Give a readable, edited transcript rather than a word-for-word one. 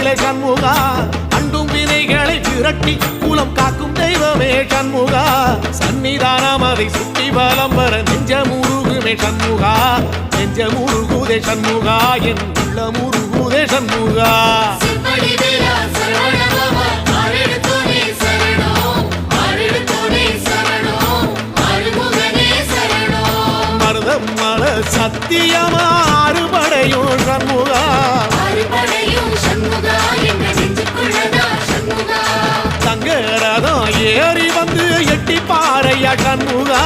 அருளே சண்முகா அண்டும் வினைகளை விரட்டி குலம் காக்கும் தெய்வமே சண்முகா சன்னிதானம் அதை சுற்றி வலம் வர நெஞ்சமுருகுமே சண்முகா நெஞ்சமுருகுதே சண்முகா என் உள்ளமுருகுதே சண்முகா மருதம் மல சத்தியமா அறுபடையும் சண்முகா தங்கரதம் ஏறி வந்து எட்டி பாறையா சண்முகா